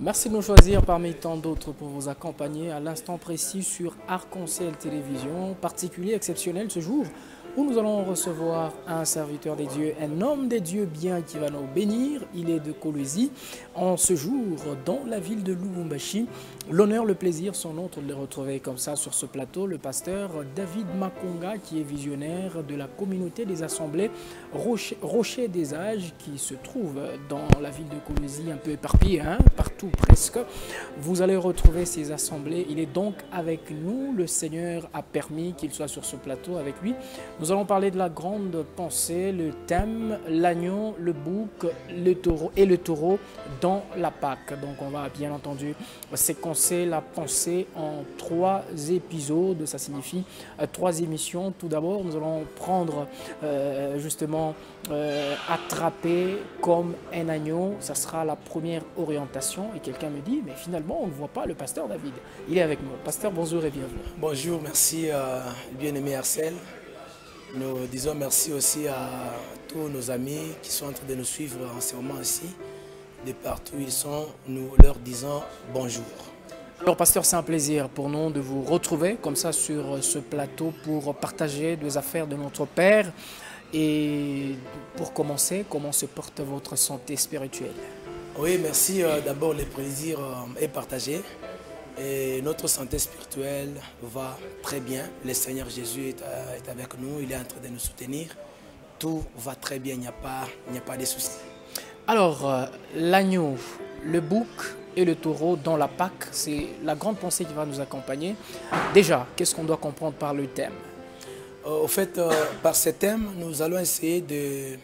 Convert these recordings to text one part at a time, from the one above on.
Merci de nous choisir parmi tant d'autres pour vous accompagner à l'instant précis sur Arc-en-Ciel Télévision, particulier exceptionnel ce jour où nous allons recevoir un serviteur des dieux, un homme des dieux bien qui va nous bénir. Il est de Kolwezi en ce jour dans la ville de Lubumbashi. L'honneur, le plaisir sont nôtres de le retrouver comme ça sur ce plateau, le pasteur David Makonga qui est visionnaire de la communauté des assemblées Rocher des Âges qui se trouve dans la ville de Kolwezi, un peu éparpillée, partout presque. Vous allez retrouver ces assemblées. Il est donc avec nous. Le Seigneur a permis qu'il soit sur ce plateau avec lui. Nous allons parler de la grande pensée, le thème, l'agneau, le bouc, le taureau et le taureau dans la Pâque. Donc on va bien entendu séquencer la pensée en 3 épisodes. Ça signifie 3 émissions. Tout d'abord, nous allons prendre justement attraper comme un agneau. Ça sera la première orientation. Et quelqu'un me dit, mais finalement, on ne voit pas le pasteur David. Il est avec nous. Pasteur, bonjour et bienvenue. Bonjour, merci bien-aimé Arcel. Nous disons merci aussi à tous nos amis qui sont en train de nous suivre en ce moment ici. De partout où ils sont, nous leur disons bonjour. Alors pasteur, c'est un plaisir pour nous de vous retrouver comme ça sur ce plateau pour partager des affaires de notre Père. Et pour commencer, comment se porte votre santé spirituelle? Oui, merci. D'abord, le plaisir est partagé. Et notre santé spirituelle va très bien. Le Seigneur Jésus est avec nous, il est en train de nous soutenir. Tout va très bien, il n'y a pas de soucis. Alors, l'agneau, le bouc et le taureau dans la Pâque, c'est la grande pensée qui va nous accompagner. Déjà, qu'est-ce qu'on doit comprendre par le thème? Au fait, par ce thème, nous allons essayer de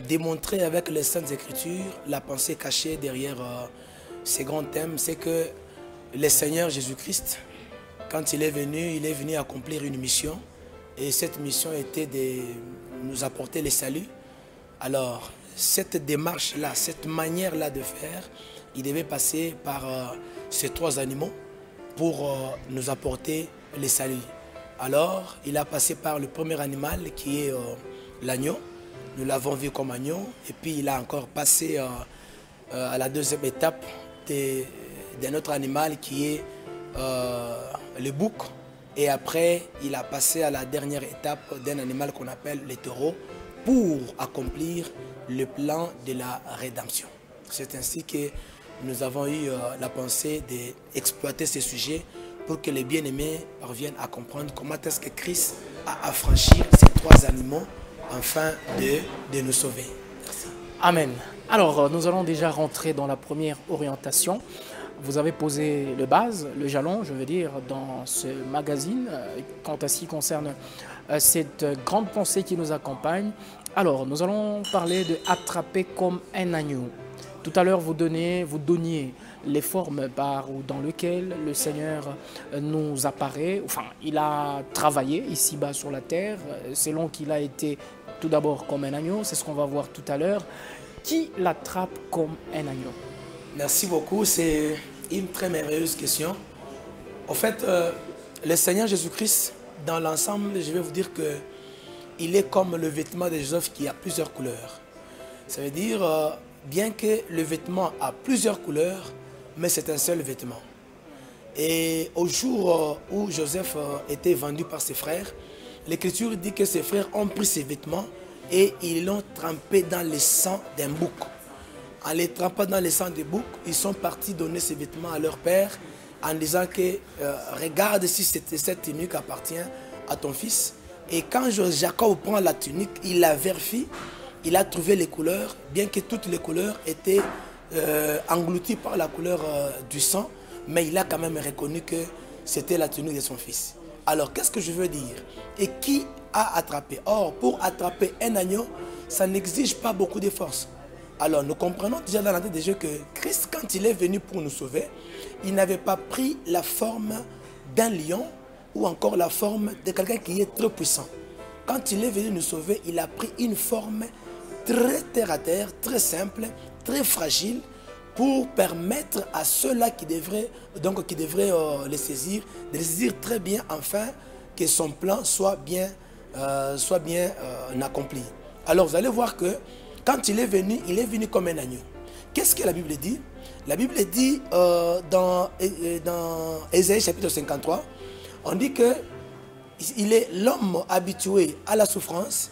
démontrer avec les Saintes Écritures la pensée cachée derrière ces grands thèmes. C'est que le Seigneur Jésus-Christ, quand il est venu accomplir une mission. Et cette mission était de nous apporter le salut. Alors, cette démarche-là, cette manière-là de faire, il devait passer par ces 3 animaux pour nous apporter le salut. Alors, il a passé par le premier animal qui est l'agneau. Nous l'avons vu comme agneau. Et puis, il a encore passé à la deuxième étape d'un autre animal qui est le bouc. Et après, il a passé à la dernière étape d'un animal qu'on appelle le taureau pour accomplir le plan de la rédemption. C'est ainsi que nous avons eu la pensée d'exploiter ce sujet pour que les bien-aimés parviennent à comprendre comment est-ce que Christ a affranchi ces 3 animaux afin de nous sauver. Merci. Amen. Alors, nous allons déjà rentrer dans la première orientation. Vous avez posé le base, le jalon, je veux dire, dans ce magazine, quant à ce qui concerne cette grande pensée qui nous accompagne. Alors, nous allons parler de attraper comme un agneau. Tout à l'heure, vous donniez les formes par ou dans lesquelles le Seigneur nous apparaît. Enfin, il a travaillé ici-bas sur la terre, selon qu'il a été tout d'abord comme un agneau. C'est ce qu'on va voir tout à l'heure. Qui l'attrape comme un agneau? Merci beaucoup, c'est une très merveilleuse question. En fait, le Seigneur Jésus-Christ, dans l'ensemble, je vais vous dire qu'il est comme le vêtement de Joseph qui a plusieurs couleurs. Ça veut dire, bien que le vêtement a plusieurs couleurs, mais c'est un seul vêtement. Et au jour où Joseph était vendu par ses frères, l'Écriture dit que ses frères ont pris ses vêtements et ils l'ont trempé dans le sang d'un bouc. En les trempant dans le sang des boucs, ils sont partis donner ces vêtements à leur père en disant que regarde si cette tunique appartient à ton fils. Et quand Jacob prend la tunique, il la vérifie, il a trouvé les couleurs, bien que toutes les couleurs étaient englouties par la couleur du sang, mais il a quand même reconnu que c'était la tunique de son fils. Alors, qu'est-ce que je veux dire? Et qui a attrapé? Or, pour attraper un agneau, ça n'exige pas beaucoup de force. Alors, nous comprenons déjà dans la tête des jeux que Christ, quand il est venu pour nous sauver, il n'avait pas pris la forme d'un lion ou encore la forme de quelqu'un qui est trop puissant. Quand il est venu nous sauver, il a pris une forme très terre-à-terre, très simple, très fragile, pour permettre à ceux-là qui devraient les saisir, de les saisir très bien afin que son plan soit bien accompli. Alors vous allez voir que quand il est venu comme un agneau. qu'est-ce que la Bible dit? La Bible dit dans Ésaïe chapitre 53, on dit que il est l'homme habitué à la souffrance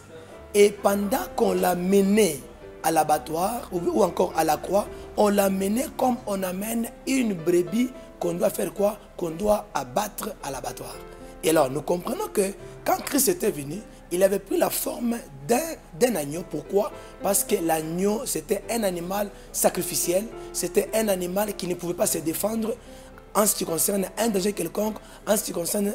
et pendant qu'on l'a mené à l'abattoir ou encore à la croix, on l'a mené comme on amène une brebis qu'on doit faire quoi? Qu'on doit abattre à l'abattoir. Et alors nous comprenons que quand Christ était venu, il avait pris la forme d'un agneau. Pourquoi? Parce que l'agneau, c'était un animal sacrificiel, c'était un animal qui ne pouvait pas se défendre en ce qui concerne un danger quelconque, en ce qui concerne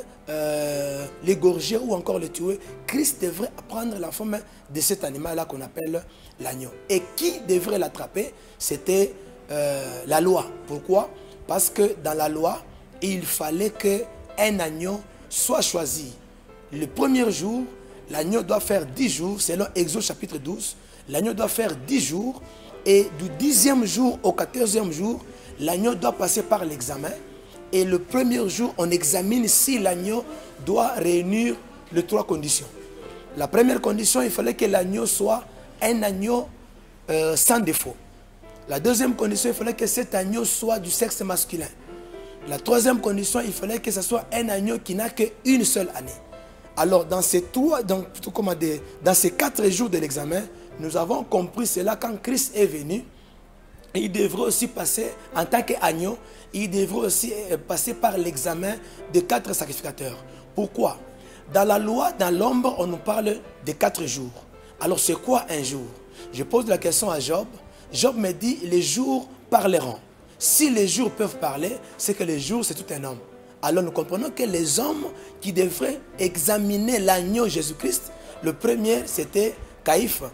l'égorger ou encore le tuer. Christ devrait prendre la forme de cet animal-là qu'on appelle l'agneau. Et qui devrait l'attraper? C'était la loi. Pourquoi? Parce que dans la loi, il fallait qu'un agneau soit choisi. Le premier jour, l'agneau doit faire 10 jours, selon Exode chapitre 12. L'agneau doit faire 10 jours et du 10e jour au 14e jour, l'agneau doit passer par l'examen. Et le premier jour, on examine si l'agneau doit réunir les 3 conditions. La première condition, il fallait que l'agneau soit un agneau sans défaut. La deuxième condition, il fallait que cet agneau soit du sexe masculin. La troisième condition, il fallait que ce soit un agneau qui n'a qu'une seule année. Alors, dans ces 4 jours de l'examen, nous avons compris cela quand Christ est venu. Il devrait aussi passer, en tant qu'agneau, il devrait aussi passer par l'examen de 4 sacrificateurs. Pourquoi? Dans la loi, dans l'ombre, on nous parle de 4 jours. Alors, c'est quoi un jour? Je pose la question à Job. Job me dit, les jours parleront. Si les jours peuvent parler, c'est que les jours, c'est tout un homme. Alors nous comprenons que les hommes qui devraient examiner l'agneau Jésus-Christ, le premier c'était Caïphe.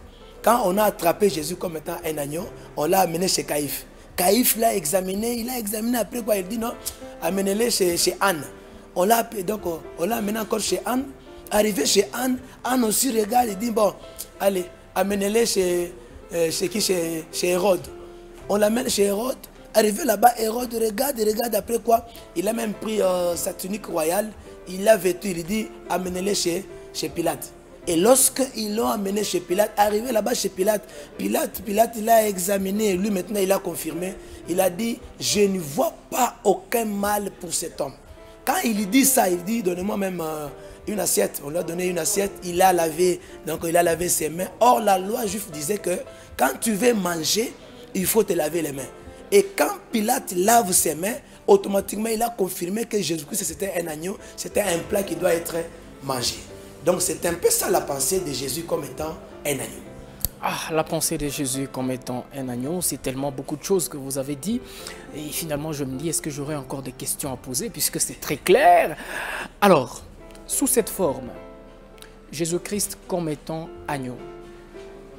Quand on a attrapé Jésus comme étant un agneau, on l'a amené chez Caïphe. Caïphe l'a examiné, il a examiné après quoi? Il dit non, amenez-le chez Anne. On l'a amené encore chez Anne. Arrivé chez Anne, Anne aussi regarde et dit bon, allez, amenez-le chez Hérode. On l'amène chez Hérode. Arrivé là-bas, Hérode regarde après quoi? Il a même pris sa tunique royale, il l'a vêtu, il dit amenez-le chez Pilate. Et lorsqu'ils l'ont amené chez Pilate, arrivé là-bas chez Pilate, il a examiné, lui maintenant il a confirmé, il a dit je ne vois pas aucun mal pour cet homme. Quand il dit ça, il dit donnez-moi même une assiette. On lui a donné une assiette, il a lavé ses mains. Or la loi juive disait que quand tu veux manger, il faut te laver les mains. Et quand Pilate lave ses mains, automatiquement il a confirmé que Jésus-Christ c'était un agneau, c'était un plat qui doit être mangé. Donc c'est un peu ça la pensée de Jésus comme étant un agneau. Ah, la pensée de Jésus comme étant un agneau, c'est tellement beaucoup de choses que vous avez dit. Et finalement je me dis, est-ce que j'aurais encore des questions à poser puisque c'est très clair? Alors, sous cette forme, Jésus-Christ comme étant agneau,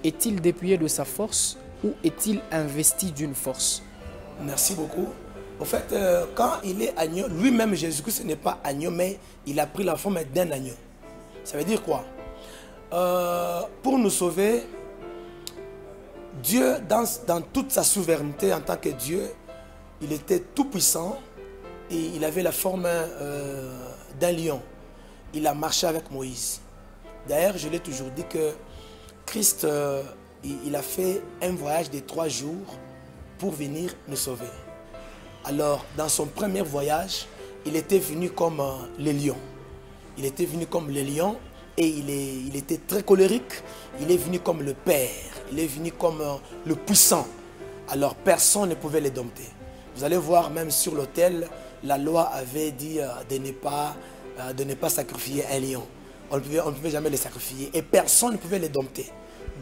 est-il dépouillé de sa force ou est-il investi d'une force? Merci beaucoup. En fait, quand il est agneau, lui-même Jésus-Christ n'est pas agneau, mais il a pris la forme d'un agneau. Ça veut dire quoi? Pour nous sauver, Dieu, dans toute sa souveraineté en tant que Dieu, il était tout puissant et il avait la forme d'un lion. Il a marché avec Moïse. D'ailleurs, je l'ai toujours dit que Christ, il a fait un voyage de 3 jours pour venir nous sauver. Alors, dans son premier voyage, il était venu comme le lion. Il était venu comme le lion et il était très colérique. Il est venu comme le Père. Il est venu comme le puissant. Alors, personne ne pouvait le dompter. Vous allez voir, même sur l'autel, la loi avait dit de ne pas sacrifier un lion. On ne pouvait jamais le sacrifier et personne ne pouvait le dompter.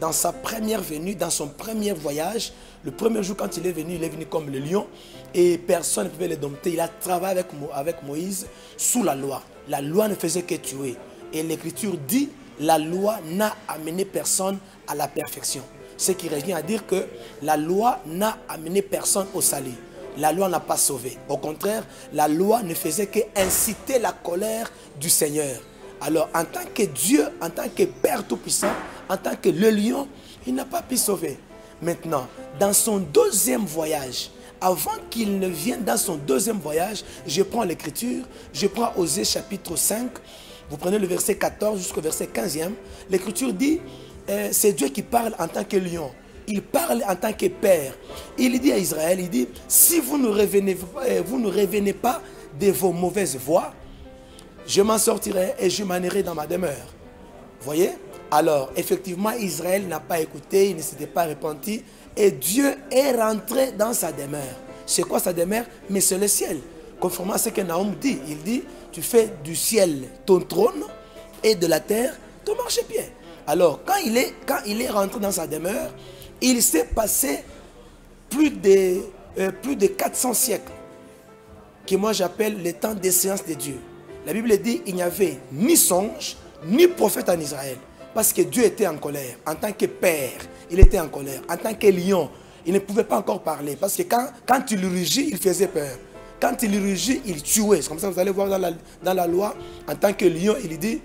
Dans sa première venue, dans son premier voyage, le premier jour quand il est venu comme le lion et personne ne pouvait le dompter. Il a travaillé avec Moïse sous la loi. La loi ne faisait que tuer. Et l'Écriture dit, la loi n'a amené personne à la perfection. Ce qui revient à dire que la loi n'a amené personne au salut. La loi n'a pas sauvé. Au contraire, la loi ne faisait qu'inciter la colère du Seigneur. Alors, en tant que Dieu, en tant que Père Tout-Puissant, en tant que le lion, il n'a pas pu sauver. Maintenant, dans son deuxième voyage, avant qu'il ne vienne dans son deuxième voyage, je prends l'Écriture, je prends Osée chapitre 5, vous prenez le verset 14 jusqu'au verset 15e, l'Écriture dit, c'est Dieu qui parle en tant que lion. il parle en tant que père. Il dit à Israël, il dit, si vous ne revenez pas de vos mauvaises voies, je m'en sortirai et je m'en irai dans ma demeure. Vous voyez? Alors, effectivement, Israël n'a pas écouté, il ne s'était pas repenti. Et Dieu est rentré dans sa demeure. C'est quoi sa demeure? Mais c'est le ciel. Conformément à ce que Nahum dit. Il dit, tu fais du ciel ton trône et de la terre ton marchepied. Alors, quand il est rentré dans sa demeure, il s'est passé plus de 400 siècles, que moi j'appelle le temps des séances de Dieu. La Bible dit, il n'y avait ni songe, ni prophète en Israël. Parce que Dieu était en colère. En tant que père, il était en colère. En tant que lion, il ne pouvait pas encore parler. Parce que quand il rugit, il faisait peur. Quand il rugit, il tuait. C'est comme ça que vous allez voir dans la loi, en tant que lion, il dit,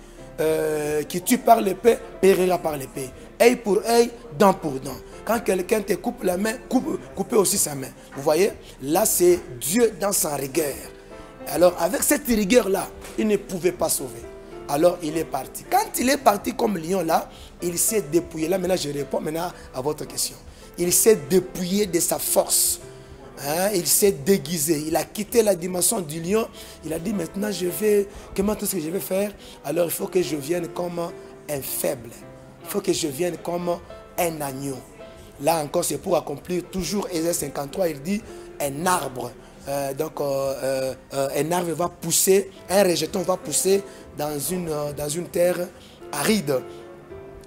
qui tue par l'épée, périra par l'épée. Œil pour œil, dent pour dent. Quand quelqu'un te coupe la main, coupez aussi sa main. Vous voyez, là c'est Dieu dans sa rigueur. Alors avec cette rigueur-là, il ne pouvait pas sauver. Alors il est parti. Quand il est parti comme lion là, il s'est dépouillé. Là maintenant je réponds maintenant à votre question. Il s'est dépouillé de sa force. Hein? Il s'est déguisé. Il a quitté la dimension du lion. Il a dit maintenant comment est-ce que je vais faire? Alors il faut que je vienne comme un faible. Il faut que je vienne comme un agneau. Là encore c'est pour accomplir toujours Ésaïe 53. Il dit un arbre. Un arbre va pousser, un rejeton va pousser dans une terre aride.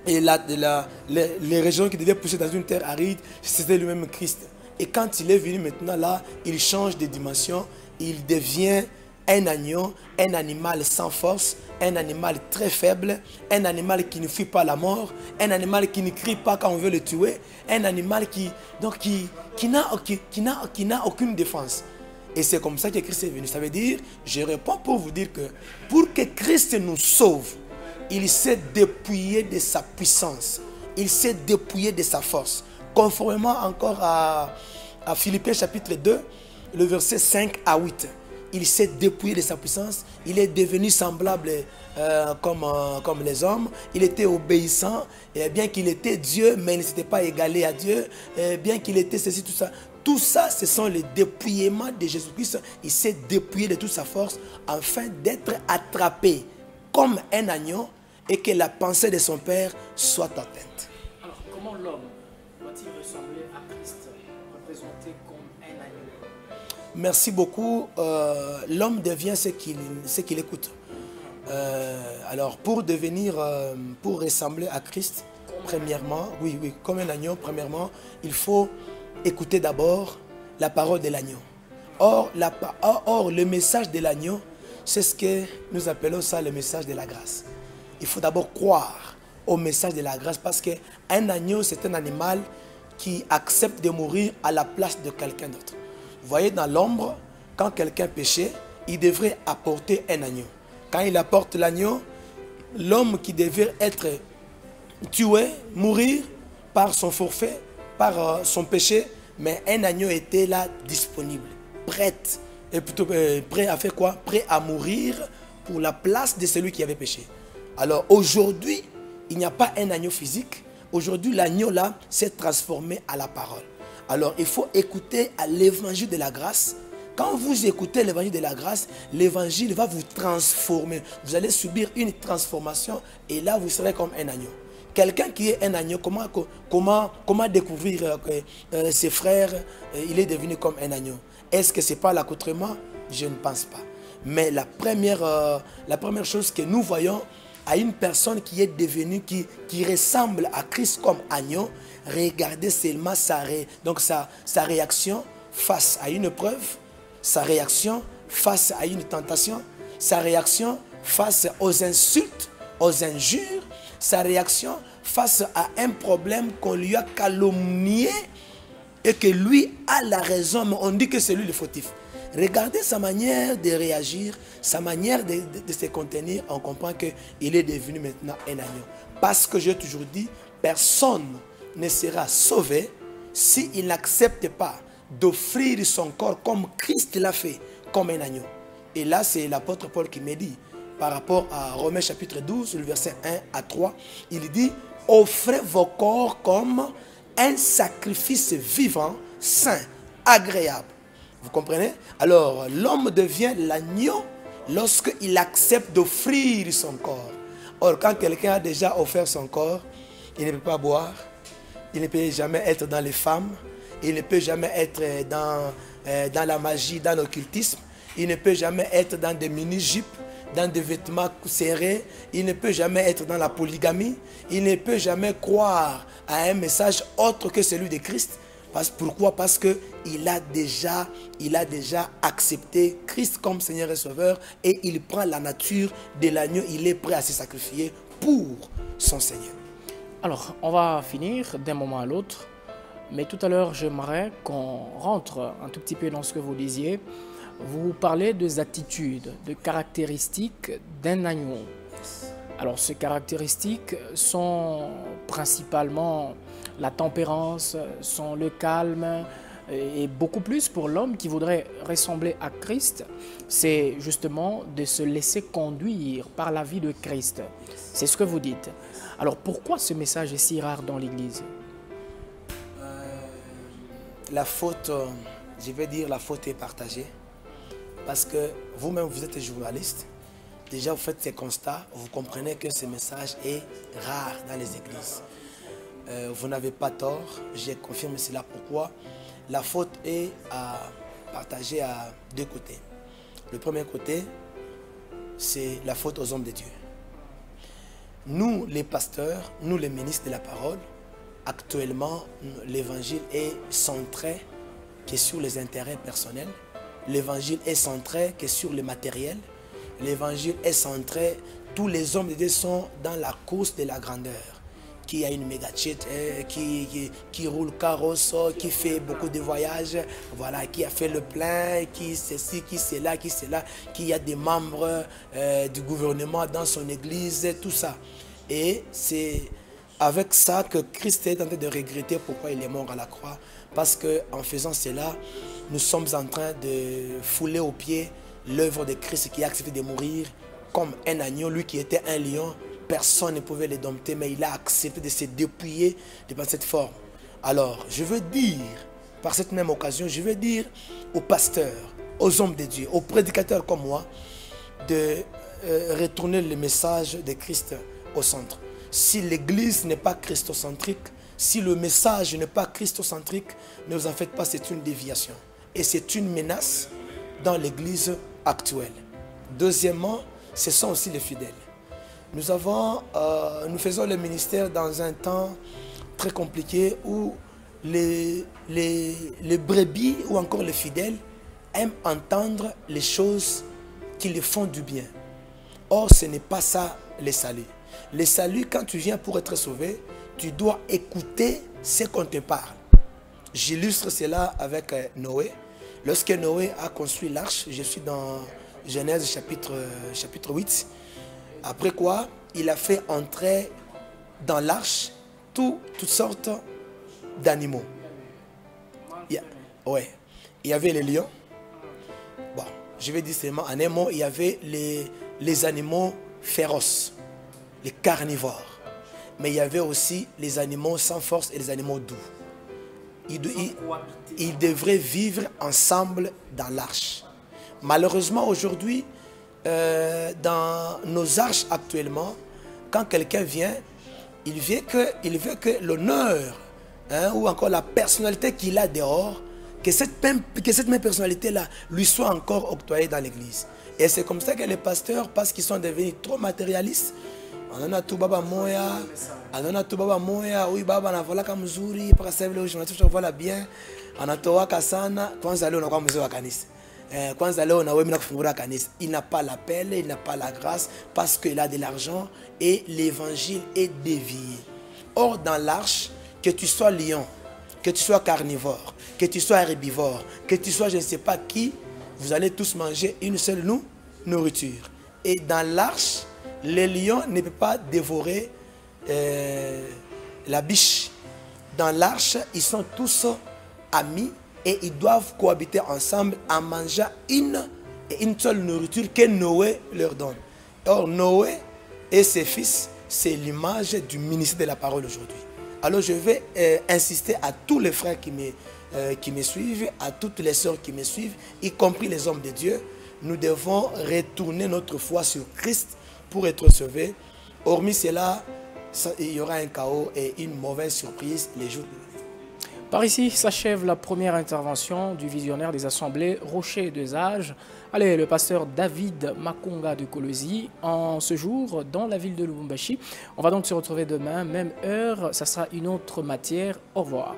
Et les rejetons qui devaient pousser dans une terre aride, c'était lui-même Christ. Et quand il est venu maintenant là, il change de dimension, il devient un agneau, un animal sans force, un animal très faible, un animal qui ne fuit pas la mort, un animal qui ne crie pas quand on veut le tuer, un animal qui n'a aucune défense. Et c'est comme ça que Christ est venu. Ça veut dire, je réponds pour vous dire que pour que Christ nous sauve, il s'est dépouillé de sa puissance. Il s'est dépouillé de sa force. Conformément encore à Philippiens chapitre 2, le verset 5 à 8. Il s'est dépouillé de sa puissance. Il est devenu semblable comme les hommes. Il était obéissant. Et bien qu'il était Dieu, mais il ne s'était pas égalé à Dieu. Et bien qu'il était ceci, tout ça. Tout ça, ce sont les dépouillements de Jésus-Christ. Il s'est dépouillé de toute sa force afin d'être attrapé comme un agneau et que la pensée de son Père soit atteinte. Alors, comment l'homme doit-il ressembler à Christ, représenté comme un agneau? Merci beaucoup. L'homme devient ce qu'il écoute. Alors, pour ressembler à Christ, premièrement, oui, comme un agneau, premièrement, il faut écoutez d'abord la parole de l'agneau. Or, le message de l'agneau, c'est ce que nous appelons ça le message de la grâce. Il faut d'abord croire au message de la grâce parce qu'un agneau, c'est un animal qui accepte de mourir à la place de quelqu'un d'autre. Vous voyez, dans l'ombre, quand quelqu'un péchait, il devrait apporter un agneau. Quand il apporte l'agneau, l'homme qui devait être tué, mourir par son forfait, par son péché, mais un agneau était là disponible, prêt à faire quoi? Prêt à mourir pour la place de celui qui avait péché. Alors aujourd'hui, il n'y a pas un agneau physique. Aujourd'hui, l'agneau là s'est transformé à la parole. Alors il faut écouter à l'évangile de la grâce. Quand vous écoutez l'évangile de la grâce, l'évangile va vous transformer. Vous allez subir une transformation et là vous serez comme un agneau. Quelqu'un qui est un agneau, comment découvrir que ses frères, il est devenu comme un agneau? Est-ce que ce n'est pas l'accoutrement? Je ne pense pas. Mais la première chose que nous voyons à une personne qui est devenue, qui ressemble à Christ comme agneau, regardez seulement sa réaction face à une épreuve, sa réaction face à une tentation, sa réaction face aux insultes, aux injures, sa réaction face à un problème qu'on lui a calomnié et que lui a la raison, mais on dit que c'est lui le fautif. Regardez sa manière de réagir, sa manière de se contenir, on comprend qu'il est devenu maintenant un agneau. Parce que j'ai toujours dit, personne ne sera sauvé s'il n'accepte pas d'offrir son corps comme Christ l'a fait, comme un agneau. Et là, c'est l'apôtre Paul qui me dit, par rapport à Romains chapitre 12, le verset 1 à 3, il dit, offrez vos corps comme un sacrifice vivant, saint, agréable. Vous comprenez? Alors, l'homme devient l'agneau lorsqu'il accepte d'offrir son corps. Or, quand quelqu'un a déjà offert son corps, il ne peut pas boire, il ne peut jamais être dans les femmes, il ne peut jamais être dans la magie, dans l'occultisme, il ne peut jamais être dans des mini-jupes, dans des vêtements serrés, il ne peut jamais être dans la polygamie, il ne peut jamais croire à un message autre que celui de Christ. Pourquoi? Parce qu'il a déjà accepté Christ comme Seigneur et Sauveur et il prend la nature de l'agneau, il est prêt à se sacrifier pour son Seigneur. Alors, on va finir d'un moment à l'autre, mais tout à l'heure, j'aimerais qu'on rentre un tout petit peu dans ce que vous disiez. Vous parlez des attitudes, de caractéristiques d'un agneau. Alors, ces caractéristiques sont principalement la tempérance, sont le calme et beaucoup plus pour l'homme qui voudrait ressembler à Christ. C'est justement de se laisser conduire par la vie de Christ. C'est ce que vous dites. Alors, pourquoi ce message est si rare dans l'Église? La faute, je vais dire la faute est partagée. Parce que vous-même, vous êtes journaliste. Déjà, vous faites ces constats, vous comprenez que ce message est rare dans les églises. Vous n'avez pas tort, j'ai confirmé cela. Pourquoi? La faute est partagée à deux côtés. Le premier côté, c'est la faute aux hommes de Dieu. Nous, les pasteurs, nous, les ministres de la parole, actuellement, l'évangile est centré que sur les intérêts personnels. L'évangile est centré que sur le matériel. L'évangile est centré, tous les hommes de Dieu sont dans la course de la grandeur. Qui a une méga jet, qui roule carrosse, qui fait beaucoup de voyages, voilà, qui a fait le plein, qui ceci, qui cela, qui a des membres du gouvernement dans son église, tout ça. Et c'est avec ça que Christ est en train de regretter pourquoi il est mort à la croix. Parce qu'en faisant cela, nous sommes en train de fouler aux pieds l'œuvre de Christ qui a accepté de mourir comme un agneau, lui qui était un lion. Personne ne pouvait le dompter, mais il a accepté de se dépouiller de cette forme. Alors, je veux dire, par cette même occasion, je veux dire aux pasteurs, aux hommes de Dieu, aux prédicateurs comme moi, de retourner le message de Christ au centre. Si l'église n'est pas christocentrique, si le message n'est pas christocentrique, ne vous en faites pas, c'est une déviation. Et c'est une menace dans l'église actuelle. Deuxièmement, ce sont aussi les fidèles. Nous faisons le ministère dans un temps très compliqué où les brebis ou encore les fidèles aiment entendre les choses qui les font du bien. Or, ce n'est pas ça le salut. Le salut, quand tu viens pour être sauvé, tu dois écouter ce qu'on te parle. J'illustre cela avec Noé. Lorsque Noé a construit l'arche, je suis dans Genèse chapitre 8, après quoi, il a fait entrer dans l'arche toutes sortes d'animaux. Il y avait les lions. Bon, je vais dire seulement en un mot, il y avait les animaux féroces, les carnivores. Mais il y avait aussi les animaux sans force et les animaux doux. Ils devraient vivre ensemble dans l'arche. Malheureusement, aujourd'hui, dans nos arches actuellement, quand quelqu'un vient, il veut que l'honneur ou encore la personnalité qu'il a dehors, que cette même personnalité-là lui soit encore octroyée dans l'église. Et c'est comme ça que les pasteurs, parce qu'ils sont devenus trop matérialistes, anana tu baba moya, oui baba na vola kama mzuri, paka sasa vile unatosha vola bien, anatoa sana, kwanza leo unakuwa mzee wa kanisa. Kwanza leo na wewe mna kufungura kanisa. Il n'a pas l'appel, il n'a pas la grâce parce qu'il a de l'argent et l'évangile est dévié. Or dans l'arche, que tu sois lion, que tu sois carnivore, que tu sois herbivore, que tu sois je ne sais pas qui, vous allez tous manger une seule nourriture. Et dans l'arche, les lions ne peuvent pas dévorer la biche. Dans l'arche, ils sont tous amis et ils doivent cohabiter ensemble en mangeant une seule nourriture que Noé leur donne. Or, Noé et ses fils, c'est l'image du ministère de la parole aujourd'hui. Alors je vais insister à tous les frères qui me suivent, à toutes les sœurs qui me suivent, y compris les hommes de Dieu. Nous devons retourner notre foi sur Christ pour être sauvés. Hormis cela, il y aura un chaos et une mauvaise surprise les jours de la vie. Par ici s'achève la première intervention du visionnaire des assemblées Rocher des Âges. Allez, le pasteur David Makonga de Kolosi, en ce jour dans la ville de Lubumbashi. On va donc se retrouver demain, même heure, ça sera une autre matière. Au revoir.